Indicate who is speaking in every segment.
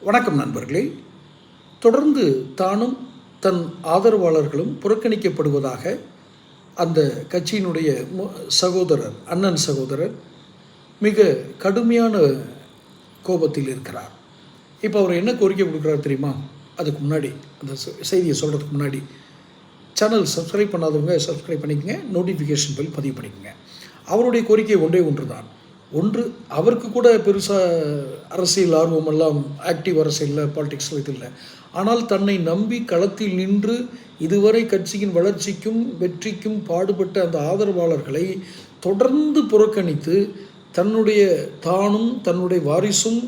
Speaker 1: வணக்கம் நண்பர்களே. தொடர்ந்து தானும் தன் ஆதரவாளர்களும் புறக்கணிக்கப்படுவதாக அந்த கட்சியினுடைய சகோதரர், அண்ணன் சகோதரர் மிக கடுமையான கோபத்தில் இருக்கிறார். இப்போ அவர் என்ன கோரிக்கை கொடுக்குறாரு தெரியுமா? அதுக்கு முன்னாடி அந்த செய்தியை சொல்கிறதுக்கு முன்னாடி சேனல் சப்ஸ்கிரைப் பண்ணாதவங்க சப்ஸ்கிரைப் பண்ணிக்கங்க, நோட்டிஃபிகேஷன் பில் பதிவு பண்ணிக்கோங்க. அவருடைய கோரிக்கை ஒன்று தான். அவருக்கு கூட பெருசாக அரசியல் ஆர்வமெல்லாம் ஆக்டிவ் அரசியலில் பாலிடிக்ஸில் இது இல்லை. ஆனால் தன்னை நம்பி களத்தில் நின்று இதுவரை கட்சியின் வளர்ச்சிக்கும் வெற்றிக்கும் பாடுபட்ட அந்த ஆதரவாளர்களை தொடர்ந்து புறக்கணித்து தானும் தன்னுடைய வாரிசும்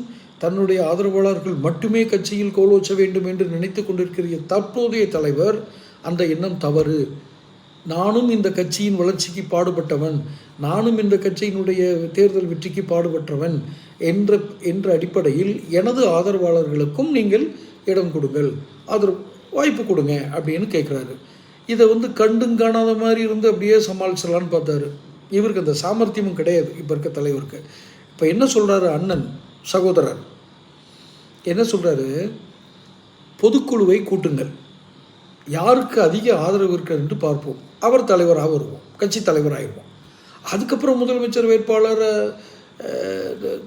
Speaker 1: தன்னுடைய ஆதரவாளர்கள் மட்டுமே கட்சியில் கோலோச்ச வேண்டும் என்று நினைத்து கொண்டிருக்கிற தற்போதைய தலைவர் அந்த எண்ணம் தவறு. நானும் இந்த கட்சியின் வளர்ச்சிக்கு பாடுபட்டவன், நானும் இந்த கட்சியினுடைய தேர்தல் வெற்றிக்கு பாடுபட்டவன் என்ற அடிப்படையில் எனது ஆதரவாளர்களுக்கும் நீங்கள் இடம் கொடுங்கள், வாய்ப்பு கொடுங்க அப்படின்னு கேட்குறாரு. இதை கண்டும் காணாத மாதிரி இருந்து அப்படியே சமாளிச்சிடலான்னு பார்த்தாரு. இவருக்கு அந்த சாமர்த்தியமும் கிடையாது இப்போ இருக்க தலைவருக்கு. இப்போ என்ன சொல்கிறாரு அண்ணன் சகோதரர், என்ன சொல்கிறாரு? பொதுக்குழுவை கூட்டுங்கள், யாருக்கு அதிக ஆதரவு இருக்கிறது என்று பார்ப்போம், அவர் தலைவராக வருவோம், கட்சி தலைவராகிடுவோம். அதுக்கப்புறம் முதலமைச்சர் வேட்பாளரை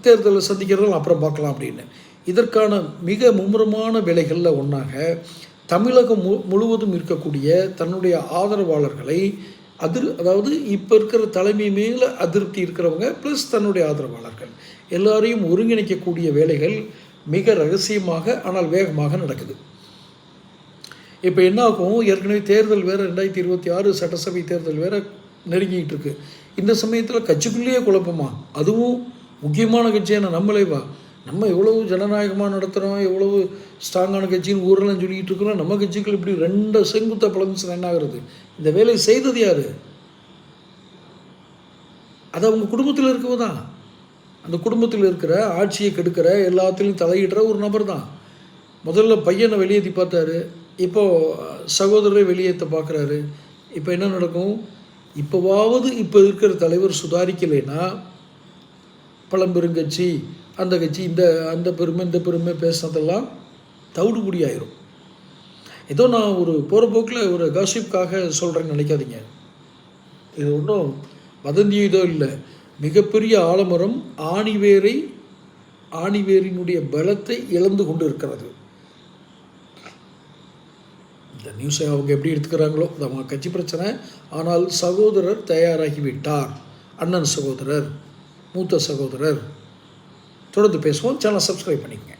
Speaker 1: தேர்தலை சந்திக்கிறதும் அப்புறம் பார்க்கலாம் அப்படின்னு. இதற்கான மிக மும்முரமான வேலைகளில் ஒன்றாக தமிழகம் முழுவதும் இருக்கக்கூடிய தன்னுடைய ஆதரவாளர்களை அதாவது இப்போ இருக்கிற தலைமை மேலே அதிருப்தி இருக்கிறவங்க ப்ளஸ் தன்னுடைய ஆதரவாளர்கள் எல்லாரையும் ஒருங்கிணைக்கக்கூடிய வேலைகள் மிக ரகசியமாக ஆனால் வேகமாக நடக்குது. இப்போ என்ன ஆகும்? ஏற்கனவே தேர்தல் வேறு 2026 சட்டசபை தேர்தல் வேறு நெருங்கிட்டு இருக்கு. இந்த சமயத்தில் கட்சிக்குள்ளேயே குழப்பமா? அதுவும் முக்கியமான கட்சியான நம்மளேவா, நம்ம எவ்வளவு ஜனநாயகமாக நடத்துகிறோம், எவ்வளவு ஸ்ட்ராங்கான கட்சின்னு ஊரெல்லாம் சொல்லிக்கிட்டு இருக்கிறோம். நம்ம கட்சிகள் இப்படி 2 செங்குத்த பழந்துச்சுன்னா என்ன ஆகுறது? இந்த வேலையை செய்தது யார்? அது அவங்க குடும்பத்தில் இருக்கவதான். அந்த குடும்பத்தில் இருக்கிற ஆட்சியை கெடுக்கிற எல்லாத்துலேயும் தலையிடுற ஒரு நபர் தான். முதல்ல பையனை வெளியேற்றி பார்த்தாரு, இப்போது சகோதரரை வெளியேற்ற பார்க்குறாரு. இப்போ என்ன நடக்கும்? இப்போவாவது இப்போ இருக்கிற தலைவர் சுதாரிக்கலைன்னா பழம்பெருங்கட்சி அந்த கட்சி அந்த பெருமை இந்த பெருமை பேசுனதெல்லாம் தவிடுபடி ஆயிரும். ஏதோ நான் ஒரு போகிற போக்கில் ஒரு காசிப்காக சொல்கிறேன்னு நினைக்காதீங்க. இது ஒன்றும் வதந்தியோ இதோ இல்லை. மிகப்பெரிய ஆலமரம் ஆணிவேரினுடைய பலத்தை இழந்து கொண்டு இருக்கிறது. இந்த நியூஸை அவங்க எப்படி எடுத்துக்கிறாங்களோ அது அவங்க கட்சி பிரச்சனை. ஆனால் சகோதரர் தயாராகிவிட்டார், அண்ணன் சகோதரர், மூத்த சகோதரர். தொடர்ந்து பேசுவோம். சேனல் சப்ஸ்கிரைப் பண்ணிக்கங்க.